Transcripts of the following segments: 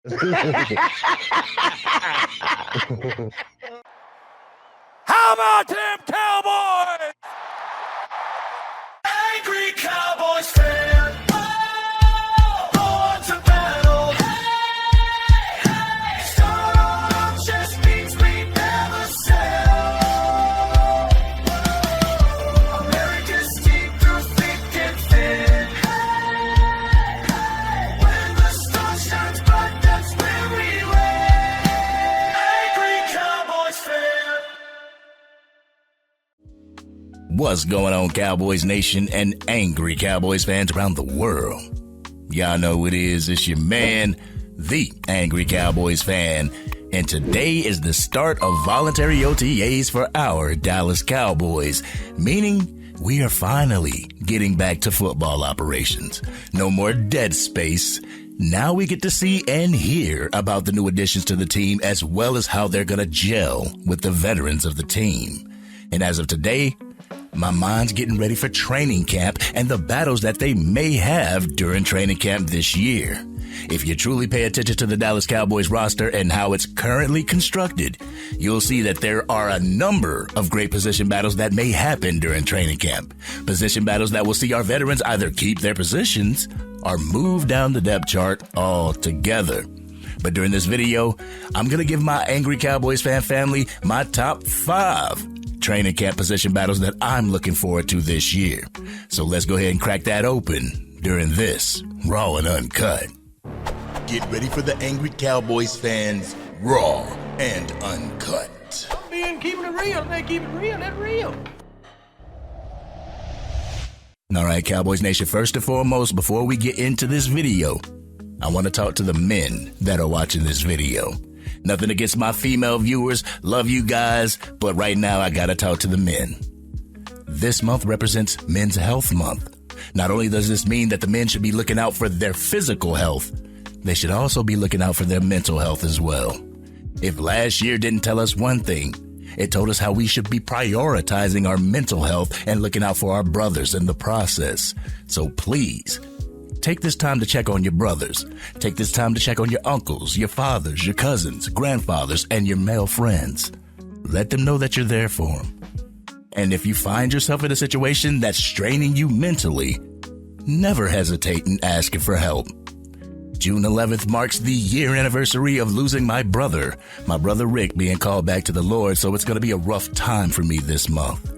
How about them Cowboys? Angry Cowboys fan. Born to battle. Start just means we never sell. America's team through thick and thin. When the sun shines bright, that's where we win. Angry Cowboys fan. What's going on, Cowboys Nation and Angry Cowboys fans around the world? Y'all know who it is. It's your man, the Angry Cowboys Fan. And today is the start of voluntary OTAs for our Dallas Cowboys, meaning we are finally getting back to football operations. No more dead space. Now we get to see and hear about the new additions to the team, as well as how they're going to gel with the veterans of the team. And as of today, my mind's getting ready for training camp and the battles that they may have during training camp this year. If you truly pay attention to the Dallas Cowboys roster and how it's currently constructed, you'll see that there are a number of great position battles that may happen during training camp. Position battles that will see our veterans either keep their positions or move down the depth chart altogether. But during this video, I'm going to give my Angry Cowboys fan family my top 5 training camp position battles that I'm looking forward to this year. So let's go ahead and crack that open during this Raw and Uncut. Get ready for the Angry Cowboys fans, Raw and Uncut. Being keeping it real, they keep it real, that's real. All right, Cowboys Nation, first and foremost, before we get into this video, I want to talk to the men that are watching this video. Nothing against my female viewers. Love you guys. But right now, I got to talk to the men. This month represents Men's Health Month. Not only does this mean that the men should be looking out for their physical health, they should also be looking out for their mental health as well. If last year didn't tell us one thing, it told us how we should be prioritizing our mental health and looking out for our brothers in the process. So please, take this time to check on your brothers. Take this time to check on your uncles, your fathers, your cousins, grandfathers, and your male friends. Let them know that you're there for them. And if you find yourself in a situation that's straining you mentally, never hesitate in asking for help. June 11th marks the year anniversary of losing my brother Rick being called back to the Lord, so it's going to be a rough time for me this month.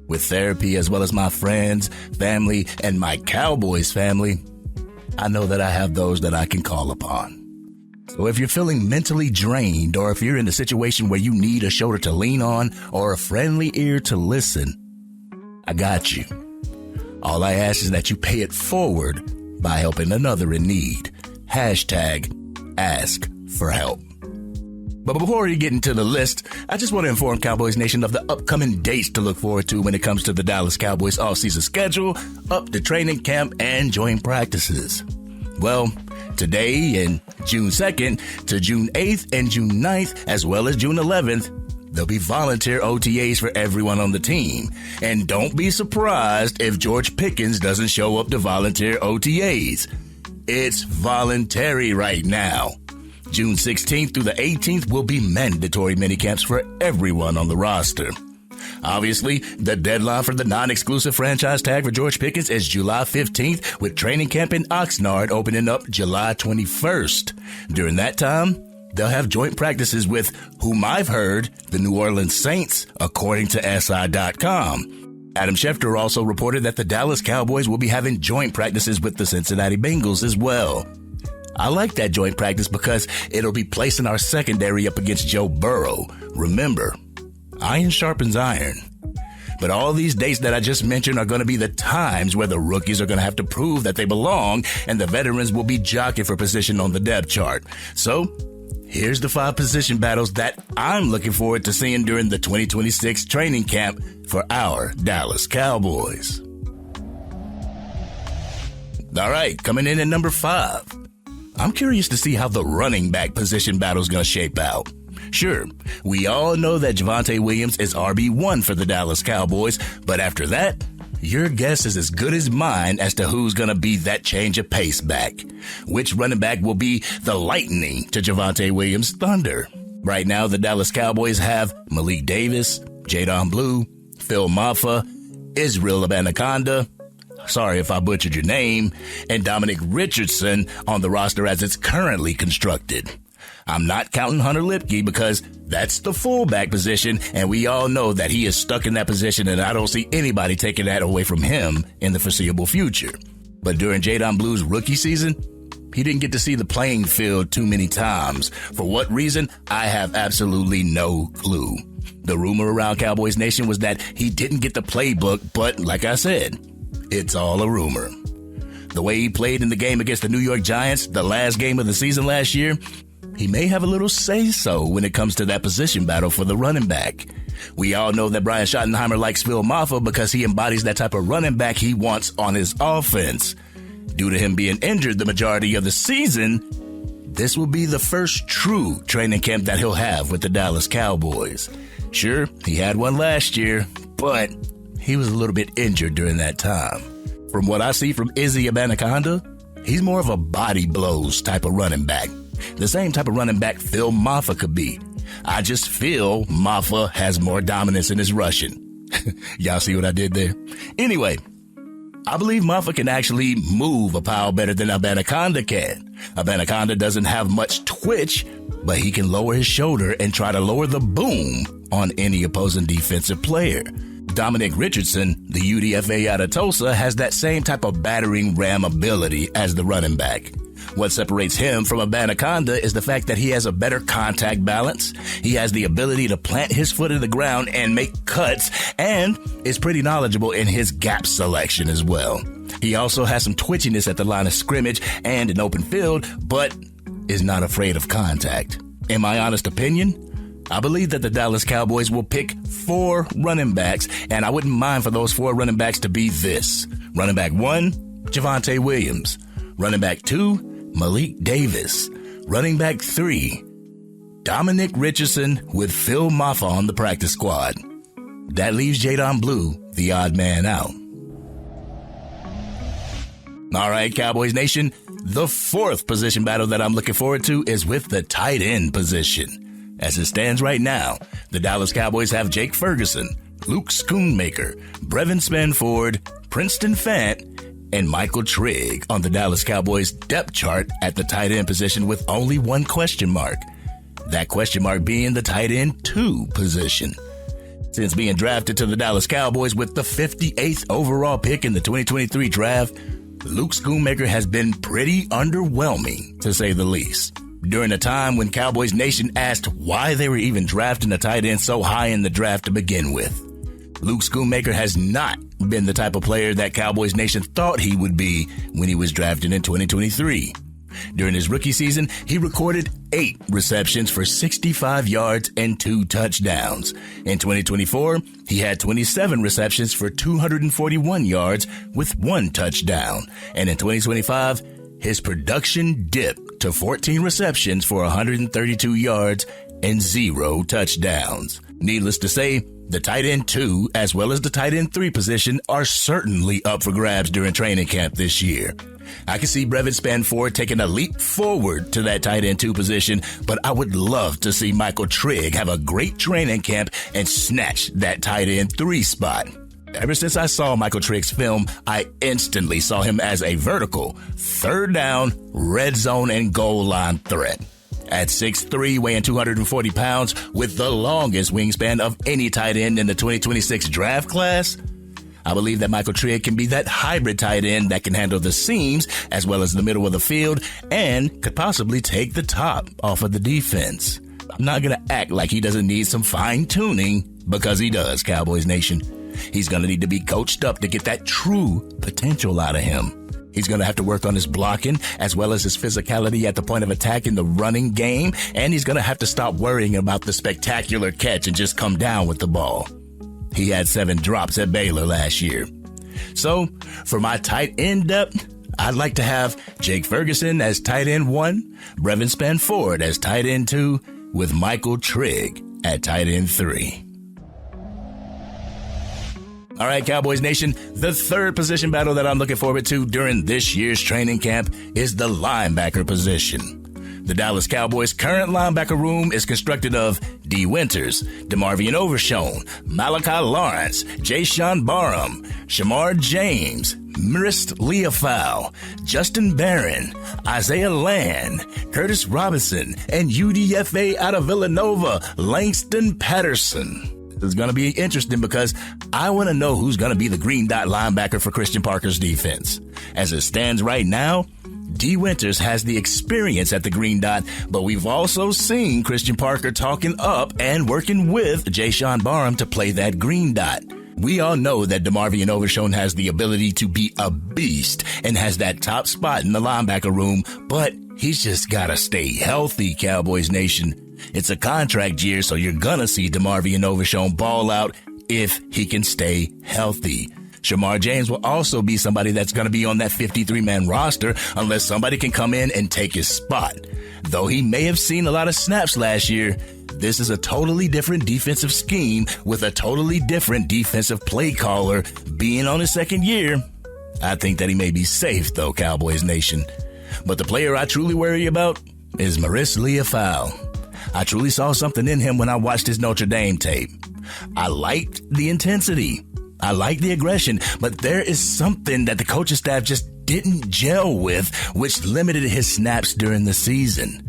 With therapy, as well as my friends, family, and my Cowboys family, I know that I have those that I can call upon. So if you're feeling mentally drained, or if you're in a situation where you need a shoulder to lean on or a friendly ear to listen, I got you. All I ask is that you pay it forward by helping another in need. Hashtag ask for help. But before we get into the list, I just want to inform Cowboys Nation of the upcoming dates to look forward to when it comes to the Dallas Cowboys offseason schedule, up to training camp, and joint practices. Well, today and June 2nd to June 8th and June 9th, as well as June 11th, there'll be volunteer OTAs for everyone on the team. And don't be surprised if George Pickens doesn't show up to volunteer OTAs. It's voluntary right now. June 16th through the 18th will be mandatory minicamps for everyone on the roster. Obviously, the deadline for the non-exclusive franchise tag for George Pickens is July 15th, with training camp in Oxnard opening up July 21st. During that time, they'll have joint practices with, whom I've heard, the New Orleans Saints, according to SI.com. Adam Schefter also reported that the Dallas Cowboys will be having joint practices with the Cincinnati Bengals as well. I like that joint practice because it'll be placing our secondary up against Joe Burrow. Remember, iron sharpens iron. But all these dates that I just mentioned are going to be the times where the rookies are going to have to prove that they belong, and the veterans will be jockeying for position on the depth chart. So, here's the 5 position battles that I'm looking forward to seeing during the 2026 training camp for our Dallas Cowboys. All right, coming in at number 5. I'm curious to see how the running back position battle is going to shape out. Sure, we all know that Javonte Williams is RB1 for the Dallas Cowboys, but after that, your guess is as good as mine as to who's going to be that change of pace back. Which running back will be the lightning to Javonte Williams' thunder? Right now, the Dallas Cowboys have Malik Davis, Jadon Blue, Phil Maffa, Israel Abanikanda, sorry if I butchered your name, and Dominic Richardson on the roster as it's currently constructed. I'm not counting Hunter Lipke because that's the fullback position, and we all know that he is stuck in that position, and I don't see anybody taking that away from him in the foreseeable future. But during Jadon Blue's rookie season, he didn't get to see the playing field too many times. For what reason? I have absolutely no clue. The rumor around Cowboys Nation was that he didn't get the playbook, but like I said, it's all a rumor. The way he played in the game against the New York Giants, the last game of the season last year, he may have a little say-so when it comes to that position battle for the running back. We all know that Brian Schottenheimer likes Phil Maffa because he embodies that type of running back he wants on his offense. Due to him being injured the majority of the season, this will be the first true training camp that he'll have with the Dallas Cowboys. Sure, he had one last year, but he was a little bit injured during that time. From what I see from Izzy Abanikanda, he's more of a body blows type of running back. The same type of running back Phil Maffa could be. I just feel Maffa has more dominance in his rushing. Y'all see what I did there? Anyway, I believe Maffa can actually move a pile better than Abanikanda can. Abanikanda doesn't have much twitch, but he can lower his shoulder and try to lower the boom on any opposing defensive player. Dominic Richardson, the UDFA out of Tulsa, has that same type of battering ram ability as the running back. What separates him from Abanikanda is the fact that he has a better contact balance. He has the ability to plant his foot in the ground and make cuts, and is pretty knowledgeable in his gap selection as well. He also has some twitchiness at the line of scrimmage and an open field, but is not afraid of contact. In my honest opinion, I believe that the Dallas Cowboys will pick 4 running backs, and I wouldn't mind for those 4 running backs to be this. Running back 1, Javonte Williams. Running back 2, Malik Davis. Running back 3, Dominic Richardson with Phil Maffa on the practice squad. That leaves Jadon Blue, the odd man out. All right, Cowboys Nation, the 4th position battle that I'm looking forward to is with the tight end position. As it stands right now, the Dallas Cowboys have Jake Ferguson, Luke Schoonmaker, Brevin Spanford, Princeton Fant, and Michael Trigg on the Dallas Cowboys depth chart at the tight end position with only one question mark. That question mark being the tight end 2 position. Since being drafted to the Dallas Cowboys with the 58th overall pick in the 2023 draft, Luke Schoonmaker has been pretty underwhelming, to say the least. During a time when Cowboys Nation asked why they were even drafting a tight end so high in the draft to begin with, Luke Schoonmaker has not been the type of player that Cowboys Nation thought he would be when he was drafted in 2023. During his rookie season, he recorded 8 receptions for 65 yards and 2 touchdowns. In 2024, he had 27 receptions for 241 yards with 1 touchdown. And in 2025, his production dipped to 14 receptions for 132 yards and 0 touchdowns. Needless to say, the tight end 2 as well as the tight end 3 position are certainly up for grabs during training camp this year. I can see Brevin Spanford taking a leap forward to that tight end 2 position, but I would love to see Michael Trigg have a great training camp and snatch that tight end 3 spot. Ever since I saw Michael Trigg's film, I instantly saw him as a vertical, 3rd down, red zone, and goal line threat. At 6'3", weighing 240 pounds, with the longest wingspan of any tight end in the 2026 draft class, I believe that Michael Trigg can be that hybrid tight end that can handle the seams as well as the middle of the field and could possibly take the top off of the defense. I'm not going to act like he doesn't need some fine-tuning, because he does, Cowboys Nation. He's going to need to be coached up to get that true potential out of him. He's going to have to work on his blocking as well as his physicality at the point of attack in the running game, and he's going to have to stop worrying about the spectacular catch and just come down with the ball. He had 7 drops at Baylor last year. So, for my tight end depth, I'd like to have Jake Ferguson as tight end 1, Brevin Spanford as tight end 2, with Michael Trigg at tight end 3. All right, Cowboys Nation, the third position battle that I'm looking forward to during this year's training camp is the linebacker position. The Dallas Cowboys' current linebacker room is constructed of D. Winters, DeMarvion Overshone, Malachi Lawrence, Jayshawn Barham, Shamar James, Maurice Leafau, Justin Barron, Isaiah Land, Curtis Robinson, and UDFA out of Villanova, Langston Patterson. This is going to be interesting because I want to know who's going to be the green dot linebacker for Christian Parker's defense. As it stands right now, D. Winters has the experience at the green dot, but we've also seen Christian Parker talking up and working with Jayshawn Barham to play that green dot. We all know that DeMarvion Overshone has the ability to be a beast and has that top spot in the linebacker room, but he's just got to stay healthy, Cowboys Nation. It's a contract year, so you're going to see DeMarvion Overshone ball out if he can stay healthy. Shamar James will also be somebody that's going to be on that 53-man roster unless somebody can come in and take his spot. Though he may have seen a lot of snaps last year, this is a totally different defensive scheme with a totally different defensive play caller being on his second year. I think that he may be safe, though, Cowboys Nation. But the player I truly worry about is Maurice Leafau. I truly saw something in him when I watched his Notre Dame tape. I liked the intensity. I like the aggression, but there is something that the coaching staff just didn't gel with, which limited his snaps during the season.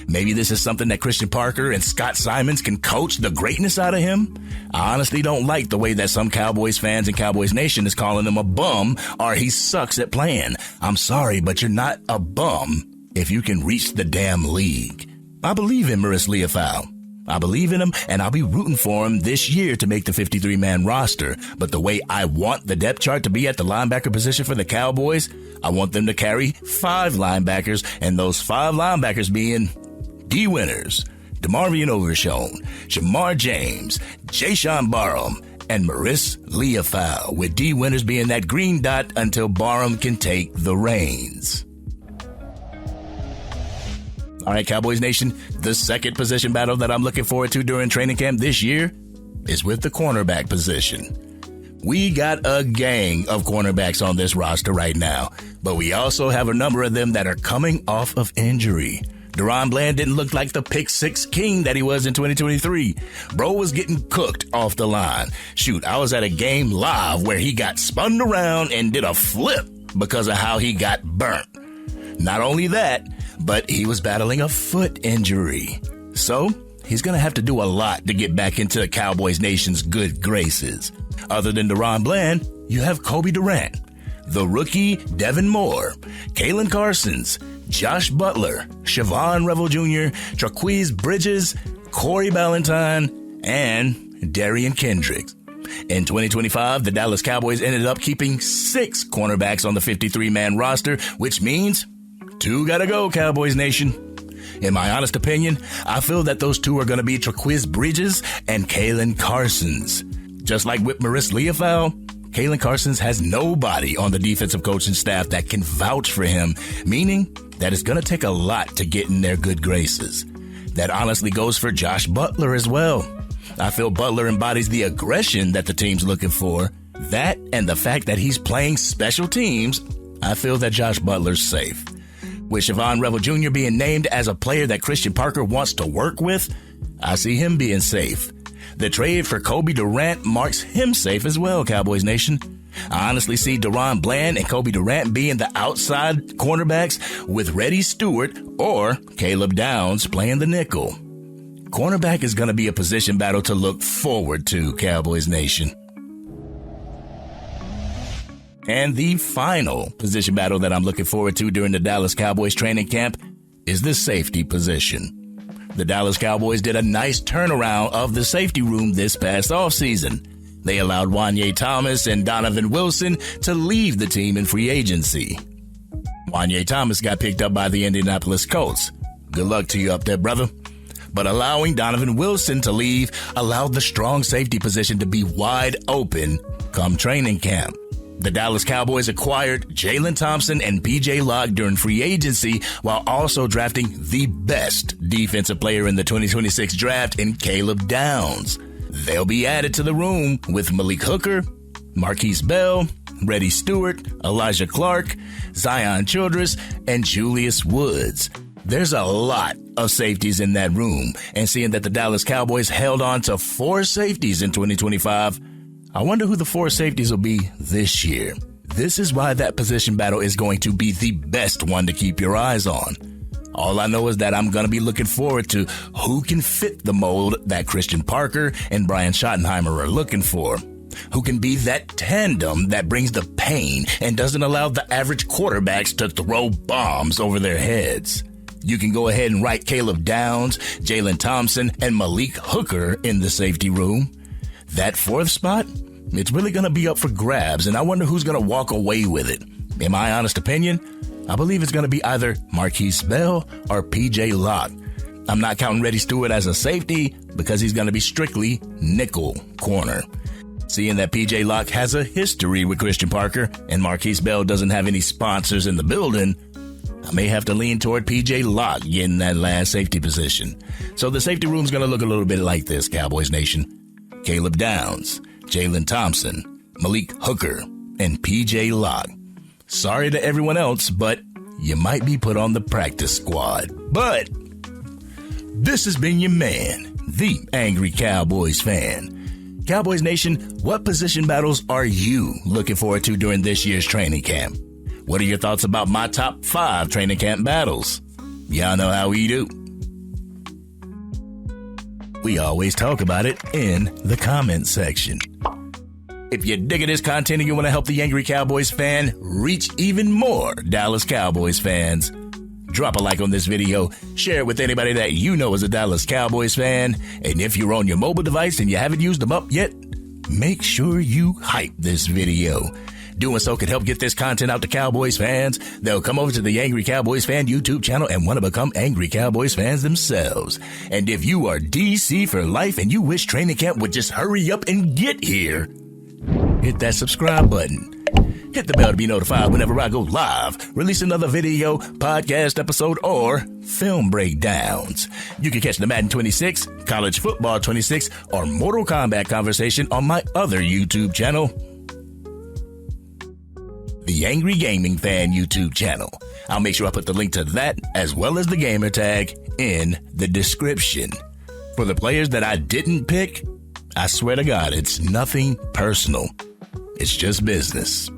Maybe this is something that Christian Parker and Scott Simons can coach the greatness out of him. I honestly don't like the way that some Cowboys fans and Cowboys Nation is calling him a bum or he sucks at playing. I'm sorry, but you're not a bum if you can reach the damn league. I believe in Maurice Leafau. I believe in him, and I'll be rooting for him this year to make the 53-man roster. But the way I want the depth chart to be at the linebacker position for the Cowboys, I want them to carry 5 linebackers, and those 5 linebackers being D. Winters, DeMarvion Overshone, Shamar James, Jayshawn Barham, and Maurice Leafau, with D. Winters being that green dot until Barham can take the reins. All right, Cowboys Nation, the second position battle that I'm looking forward to during training camp this year is with the cornerback position. We got a gang of cornerbacks on this roster right now, but we also have a number of them that are coming off of injury. DaRon Bland didn't look like the pick six king that he was in 2023. Bro was getting cooked off the line. Shoot, I was at a game live where he got spun around and did a flip because of how he got burnt. Not only that, but he was battling a foot injury. So he's going to have to do a lot to get back into the Cowboys Nation's good graces. Other than DaRon Bland, you have Kobe Durant, the rookie Devin Moore, Kalen Carsons, Josh Butler, Siobhan Revel Jr., Traquise Bridges, Corey Ballantyne, and Darian Kendricks. In 2025, the Dallas Cowboys ended up keeping 6 cornerbacks on the 53-man roster, which means 2 gotta go, Cowboys Nation. In my honest opinion, I feel that those 2 are going to be Traquise Bridges and Kalen Carsons. Just like with Maurice Leafau, Kalen Carsons has nobody on the defensive coaching staff that can vouch for him, meaning that it's going to take a lot to get in their good graces. That honestly goes for Josh Butler as well. I feel Butler embodies the aggression that the team's looking for. That and the fact that he's playing special teams, I feel that Josh Butler's safe. With Siobhan Revel Jr. being named as a player that Christian Parker wants to work with, I see him being safe. The trade for Kobe Durant marks him safe as well, Cowboys Nation. I honestly see DaRon Bland and Kobe Durant being the outside cornerbacks with Reddy Stewart or Caleb Downs playing the nickel. Cornerback is going to be a position battle to look forward to, Cowboys Nation. And the final position battle that I'm looking forward to during the Dallas Cowboys training camp is the safety position. The Dallas Cowboys did a nice turnaround of the safety room this past offseason. They allowed Wanye Thomas and Donovan Wilson to leave the team in free agency. Wanye Thomas got picked up by the Indianapolis Colts. Good luck to you up there, brother. But allowing Donovan Wilson to leave allowed the strong safety position to be wide open come training camp. The Dallas Cowboys acquired Jalen Thompson and PJ Locke during free agency while also drafting the best defensive player in the 2026 draft in Caleb Downs. They'll be added to the room with Malik Hooker, Marquise Bell, Reddy Stewart, Elijah Clark, Zion Childress, and Julius Woods. There's a lot of safeties in that room, and seeing that the Dallas Cowboys held on to 4 safeties in 2025, I wonder who the 4 safeties will be this year. This is why that position battle is going to be the best one to keep your eyes on. All I know is that I'm going to be looking forward to who can fit the mold that Christian Parker and Brian Schottenheimer are looking for. Who can be that tandem that brings the pain and doesn't allow the average quarterbacks to throw bombs over their heads. You can go ahead and write Caleb Downs, Jalen Thompson, and Malik Hooker in the safety room. That 4th spot, it's really going to be up for grabs, and I wonder who's going to walk away with it. In my honest opinion, I believe it's going to be either Marquise Bell or P.J. Locke. I'm not counting Reddy Stewart as a safety because he's going to be strictly nickel corner. Seeing that P.J. Locke has a history with Christian Parker and Marquise Bell doesn't have any sponsors in the building, I may have to lean toward P.J. Locke getting that last safety position. So the safety room's going to look a little bit like this, Cowboys Nation. Caleb Downs, Jalen Thompson, Malik Hooker, and P.J. Locke. Sorry to everyone else, but you might be put on the practice squad. But this has been your man, the Angry Cowboys Fan. Cowboys Nation, what position battles are you looking forward to during this year's training camp? What are your thoughts about my top 5 training camp battles? Y'all know how we do. We always talk about it in the comment section. If you're digging this content and you want to help the Angry Cowboys Fan reach even more Dallas Cowboys fans, drop a like on this video, share it with anybody that you know is a Dallas Cowboys fan, and if you're on your mobile device and you haven't used them up yet, make sure you hype this video. Doing so could help get this content out to Cowboys fans. They'll come over to the Angry Cowboys Fan YouTube channel and want to become Angry Cowboys fans themselves. And if you are DC for life and you wish training camp would just hurry up and get here, hit that subscribe button. Hit the bell to be notified whenever I go live, release another video, podcast episode, or film breakdowns. You can catch the Madden 26, College Football 26, or Mortal Kombat conversation on my other YouTube channel, the Angry Gaming Fan YouTube channel. I'll make sure I put the link to that as well as the gamer tag in the description. For the players that I didn't pick, I swear to God, it's nothing personal. It's just business.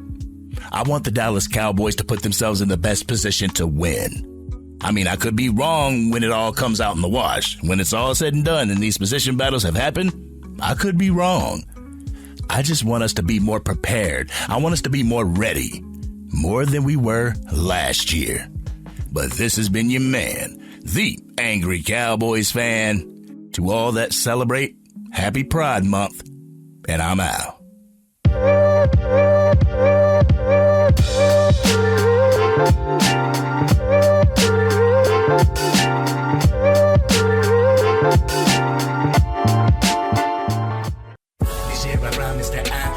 I want the Dallas Cowboys to put themselves in the best position to win. I mean, I could be wrong when it all comes out in the wash. When it's all said and done and these position battles have happened, I could be wrong. I just want us to be more prepared. I want us to be more ready. More than we were last year. But this has been your man, the Angry Cowboys Fan. To all that celebrate, happy Pride Month, and I'm out.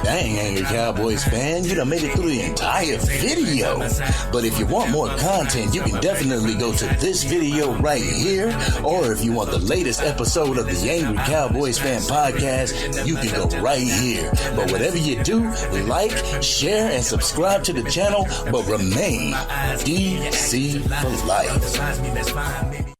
Dang, Angry Cowboys Fan, you done made it through the entire video. But if you want more content, you can definitely go to this video right here. Or if you want the latest episode of the Angry Cowboys Fan podcast, you can go right here. But whatever you do, like, share, and subscribe to the channel, but remain DC for life.